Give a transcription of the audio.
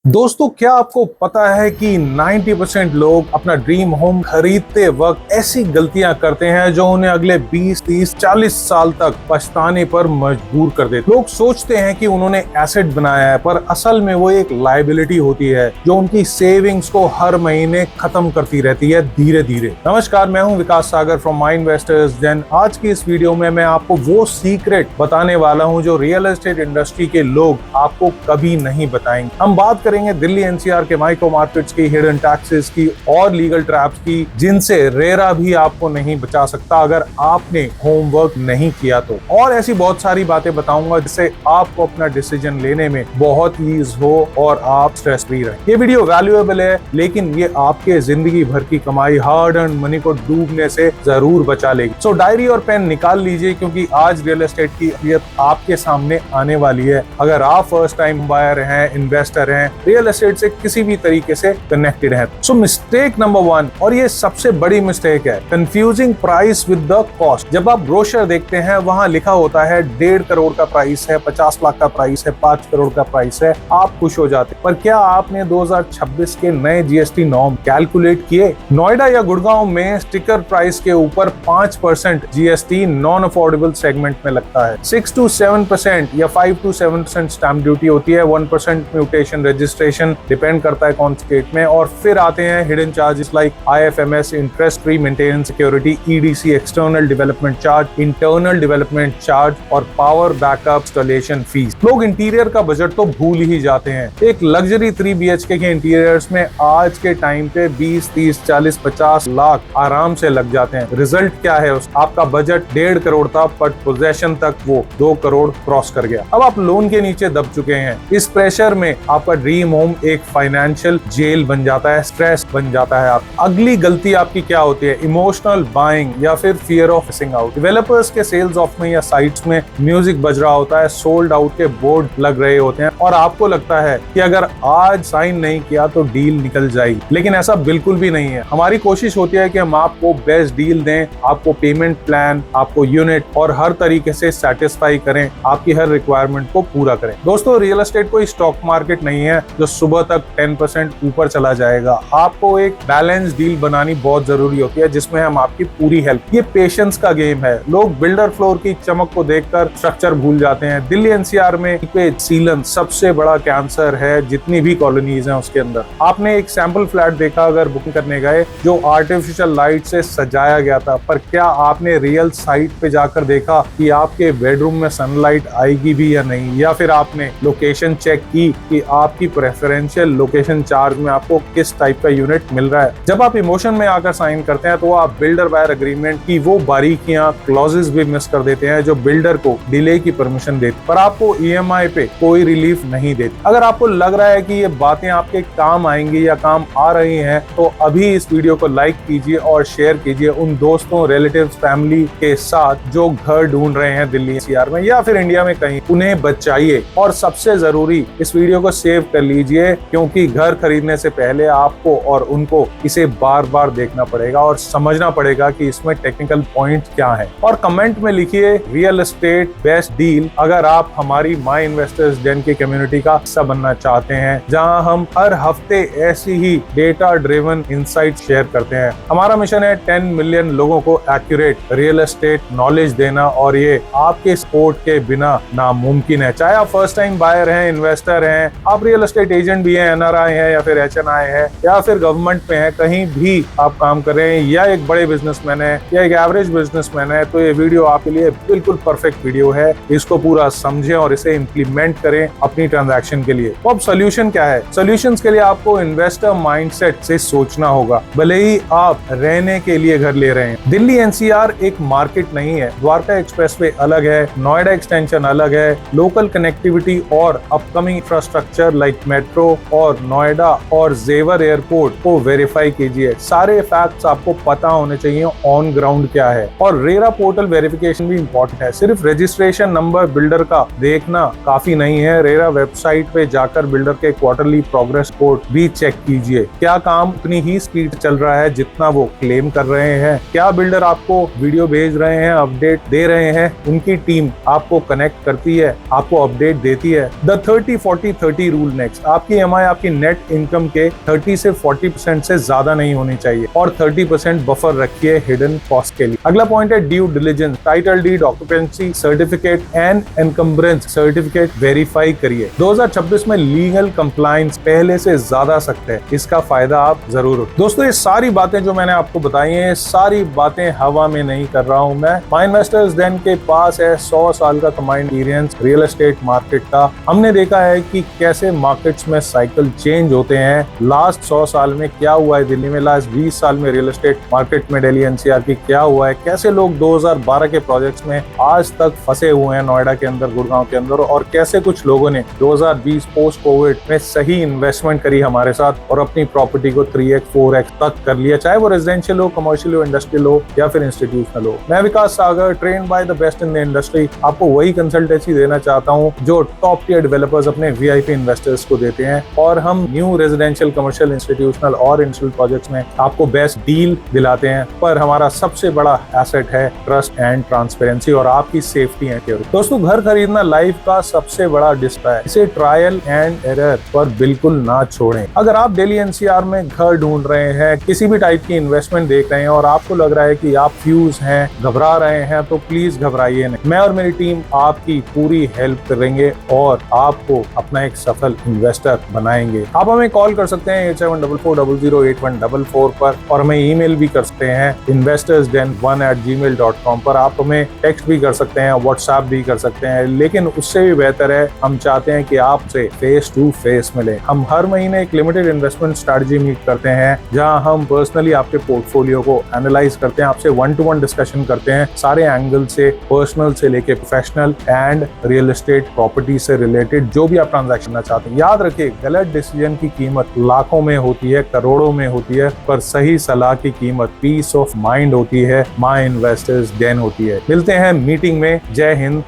दोस्तों, क्या आपको पता है कि 90% लोग अपना ड्रीम होम खरीदते वक्त ऐसी गलतियां करते हैं जो उन्हें अगले 20, 30, 40 साल तक पछताने पर मजबूर कर देते। लोग सोचते हैं कि उन्होंने एसेट बनाया है, पर असल में वो एक लायबिलिटी होती है जो उनकी सेविंग्स को हर महीने खत्म करती रहती है धीरे धीरे। नमस्कार, मैं हूं विकास सागर फ्रॉम माई इन्वेस्टर्स देन। आज की इस वीडियो में मैं आपको वो सीक्रेट बताने वाला हूं जो रियल एस्टेट इंडस्ट्री के लोग आपको कभी नहीं बताएंगे। हम बात करेंगे दिल्ली एनसीआर के माइक्रो मार्केट्स की, हिडन टैक्सेस की और लीगल ट्रैप्स की, जिनसे रेरा भी आपको नहीं बचा सकता अगर आपने होमवर्क नहीं किया तो। और ऐसी बहुत सारी बातें बताऊंगा जिससे आपको अपना डिसीजन लेने में बहुत ईज हो और आप स्ट्रेस फ्री रहें। ये वीडियो वैल्यूएबल है, लेकिन ये आपके जिंदगी भर की कमाई, हार्ड अर्न मनी को डूबने से जरूर बचा लेगी। सो डायरी और पेन निकाल लीजिए, क्योंकि आज रियल एस्टेट की असलियत आपके सामने आने वाली है। अगर आप फर्स्ट टाइम बायर हैं, इन्वेस्टर हैं, रियल एस्टेट से किसी भी तरीके से कनेक्टेड है। सो मिस्टेक नंबर 1, और ये सबसे बड़ी मिस्टेक है, confusing price with the cost. जब आप ब्रोशर देखते हैं, वहां लिखा होता है 1.5 करोड़ का प्राइस है, 50 लाख का प्राइस है, 5 करोड़ का प्राइस है, आप खुश हो जाते। पर क्या आपने 2026 के नए जीएसटी नॉर्म कैलकुलेट किए? नोएडा या गुड़गांव में स्टिकर प्राइस के ऊपर 5% जीएसटी नॉन अफोर्डेबल सेगमेंट में लगता है। 6 to 7% या 5 to 7% स्टैंप ड्यूटी होती है। 1% म्यूटेशन रजिस्ट्रेशन डिपेंड करता है कौन स्टेट में। और फिर आते हैं hidden charges like IFMS, interest free maintenance security, EDC, external development charge, internal development charge और पावर बैकअप इंस्टॉलेशन फीस। लोग इंटीरियर का बजट तो भूल ही जाते हैं। एक लग्जरी 3 BHK के इंटीरियर्स में आज के टाइम पे 20, 30, 40, 50 लाख आराम से लग जाते हैं। रिजल्ट क्या है? आपका बजट 1.5 करोड़ था, बट पोजेशन तक वो 2 करोड़ क्रॉस कर गया। अब आप लोन के नीचे दब चुके हैं। इस प्रेशर में आपका ड्रीम होम एक फाइनेंशियल जेल बन जाता है, स्ट्रेस बन जाता है। आप अगली गलती आपकी क्या होती है? इमोशनल बाइंग या फिर fear of missing out. Developers के सेल्स ऑफ में या साइट्स में म्यूजिक बज रहा होता है, सोल्ड आउट के बोर्ड लग रहे होते हैं, और आपको लगता है कि अगर आज साइन नहीं किया तो डील निकल जाएगी। लेकिन ऐसा बिल्कुल भी नहीं है। हमारी कोशिश होती है कि हम आपको बेस्ट डील दें, आपको पेमेंट प्लान, आपको यूनिट और हर तरीके से सेटिस्फाई करें, आपकी हर रिक्वायरमेंट को पूरा करें। दोस्तों, रियल एस्टेट कोई स्टॉक मार्केट नहीं है जो सुबह तक 10% ऊपर चला जाएगा। आपको एक बैलेंस डील बनानी बहुत जरूरी होती है, जिसमें हम आपकी पूरी हेल्प। ये पेशेंस का गेम है। लोग बिल्डर फ्लोर की चमक को देखकर स्ट्रक्चर भूल जाते हैं। दिल्ली एनसीआर में सीलन सबसे बड़ा कैंसर है, जितनी भी कॉलोनीज हैं उसके अंदर। आपने एक सैंपल फ्लैट देखा अगर बुकिंग करने गए, जो आर्टिफिशियल लाइट से सजाया गया था, पर क्या आपने रियल साइट पे जाकर देखा कि आपके बेडरूम में सनलाइट आएगी भी या नहीं? या फिर आपने लोकेशन चेक की कि आपकी प्रेफरेंशियल लोकेशन चार्ज में आपको किस टाइप का यूनिट मिल रहा है? जब आप इमोशन में आकर साइन करते हैं, तो आप बिल्डर बायर एग्रीमेंट की वो बारीकियां, क्लॉजेस भी मिस कर देते हैं जो बिल्डर को डिले की परमिशन देते, पर आपको EMI पे कोई रिलीफ नहीं देती। अगर आपको लग रहा है कि ये बातें आपके काम आएंगी या काम आ रही हैं, तो अभी इस वीडियो को लाइक कीजिए और शेयर कीजिए उन दोस्तों, रिलेटिव्स, फैमिली के साथ जो घर ढूंढ रहे हैं दिल्ली एनसीआर में या फिर इंडिया में कहीं। उन्हें बचाइए, और सबसे जरूरी इस वीडियो को सेव कर लीजिए, क्योंकि घर खरीदने से पहले आपको और उनको इसे बार बार देखना पड़ेगा और समझना पड़ेगा कि इसमें टेक्निकल पॉइंट क्या है। और कमेंट में लिखिए रियल एस्टेट बेस्ट डील, अगर आप हमारी माई इन्वेस्टर्स डेन की कम्युनिटी का हिस्सा बनना चाहते हैं, जहां हम हर हफ्ते ऐसी ही डेटा ड्रिवन इनसाइट शेयर करते हैं। हमारा मिशन है 10 मिलियन लोगों को एक्यूरेट रियल एस्टेट नॉलेज देना, और ये आपके सपोर्ट के बिना नामुमकिन है। चाहे आप फर्स्ट टाइम बायर हैं, इन्वेस्टर हैं, आप रियल एस्टेट एजेंट भी हैं, NRI है या फिर HNI है, या फिर गवर्नमेंट में है, कहीं भी आप काम कर रहे हैं, या एक बड़े बिजनेसमैन है या एक एवरेज बिजनेसमैन है, तो ये वीडियो आपके लिए बिल्कुल परफेक्ट वीडियो है। इसको पूरा समझें और इसे इंप्लीमेंट करें अपनी ट्रांजैक्शन के लिए। तो अब सोल्यूशन क्या है? सोल्यूशंस के लिए आपको इन्वेस्टर माइंडसेट से सोचना होगा, भले ही आप रहने के लिए घर ले रहे हैं। दिल्ली एनसीआर एक मार्केट नहीं है। द्वारका एक्सप्रेसवे अलग है, नोएडा एक्सटेंशन अलग है। लोकल कनेक्टिविटी और अपकमिंग इंफ्रास्ट्रक्चर लाइक मेट्रो और नोएडा और जेवर एयरपोर्ट को वेरीफाई कीजिए। सारे फैक्ट्स आपको पता होने चाहिए, ऑन ग्राउंड क्या है। और रेरा पोर्टल वेरिफिकेशन भी इंपॉर्टेंट है। सिर्फ रजिस्ट्रेशन नंबर बिल्डर का देखना काफी नहीं है। रेरा वेबसाइट पे जाकर बिल्डर के क्वार्टरली प्रोग्रेस रिपोर्ट भी चेक कीजिए। क्या काम उतनी ही स्पीड चल रहा है जितना वो क्लेम कर रहे हैं? क्या बिल्डर आपको वीडियो भेज रहे हैं, अपडेट दे रहे हैं? उनकी टीम आपको कनेक्ट करती है, आपको अपडेट देती है? The 30-40-30 rule next. फिक्स। आपकी ईएमआई आपकी नेट इनकम के 30 से 40% से ज्यादा नहीं होनी चाहिए और 30% बफर रखिए हिडन कॉस्ट के लिए। अगला पॉइंट है due diligence. Title deed, occupancy certificate and encumbrance certificate verify करिए। 2026 में लीगल कंप्लायंस पहले से ज्यादा सख्त है, इसका फायदा आप जरूर उठाएं। दोस्तों ये सारी बातें जो मैंने आपको बताई हैं, सारी बातें हवा में नहीं कर रहा हूं मैं। माय इन्वेस्टर्स Den के पास है 100 साल का command experience real estate market का। हमने देखा है कि कैसे मार्केट्स में साइकिल चेंज होते हैं। लास्ट 100 साल में क्या हुआ है दिल्ली में, लास्ट 20 साल में रियल एस्टेट मार्केट में दिल्ली एनसीआर की क्या हुआ है, कैसे लोग 2012 के प्रोजेक्ट्स में आज तक फंसे हुए हैं नोएडा के अंदर, गुड़गांव के अंदर, और कैसे कुछ लोगों ने 2020 पोस्ट कोविड में सही इन्वेस्टमेंट करी हमारे साथ और अपनी प्रॉपर्टी को 3x 4x तक कर लिया, चाहे वो रेजिडेंशियल हो, कमर्शियल हो, इंडस्ट्रियल हो या फिर इंस्टीट्यूशनल हो। मैं Vikas Sagar, train by the best in the industry, आपको वही कंसल्टेंसी देना चाहता हूं जो टॉप टियर डेवलपर्स अपने वीआईपी इन्वेस्टर्स को देते हैं, और हम न्यू रेजिडेंशियल, कमर्शियल, इंस्टीट्यूशनल और इंडस्ट्रियल प्रोजेक्ट्स में आपको बेस्ट डील दिलाते हैं। पर हमारा सबसे बड़ा एसेट है ट्रस्ट एंड ट्रांसपेरेंसी और आपकी सेफ्टी है। दोस्तों घर खरीदना लाइफ का सबसे बड़ा डिस्प्ले है, इसे ट्रायल एंड एरर पर बिल्कुल ना छोड़ें। अगर आप दिल्ली एनसीआर में घर ढूंढ रहे हैं, किसी भी टाइप की इन्वेस्टमेंट देख रहे हैं और आपको लग रहा है कि आप फ्यूज हैं, घबरा रहे हैं, तो प्लीज घबराइए नहीं। मैं और मेरी टीम आपकी पूरी हेल्प करेंगे और आपको अपना एक सफल इन्वेस्टर बनाएंगे। आप हमें कॉल कर सकते हैं 8744008144 पर, और हमें ईमेल भी कर सकते हैं investorsden1@gmail.com पर। आप हमें टेक्स्ट भी कर सकते हैं, व्हाट्सएप भी कर सकते हैं, लेकिन उससे भी बेहतर है हम चाहते हैं कि आपसे फेस टू फेस मिले। हम हर महीने एक लिमिटेड इन्वेस्टमेंट स्ट्रेटजी मीट करते हैं जहां हम पर्सनली आपके पोर्टफोलियो को एनालाइज करते हैं, आपसे 1-to-1 डिस्कशन करते हैं, सारे एंगल से, पर्सनल से लेके professional and real estate property से रिलेटेड जो भी आप ट्रांजैक्शन करना चाहते हैं। याद रखिए, गलत डिसीजन की कीमत लाखों में होती है, करोड़ों में होती है, पर सही सलाह की कीमत पीस ऑफ माइंड होती है, माय इन्वेस्टर्स Den होती है। मिलते हैं मीटिंग में। जय हिंद,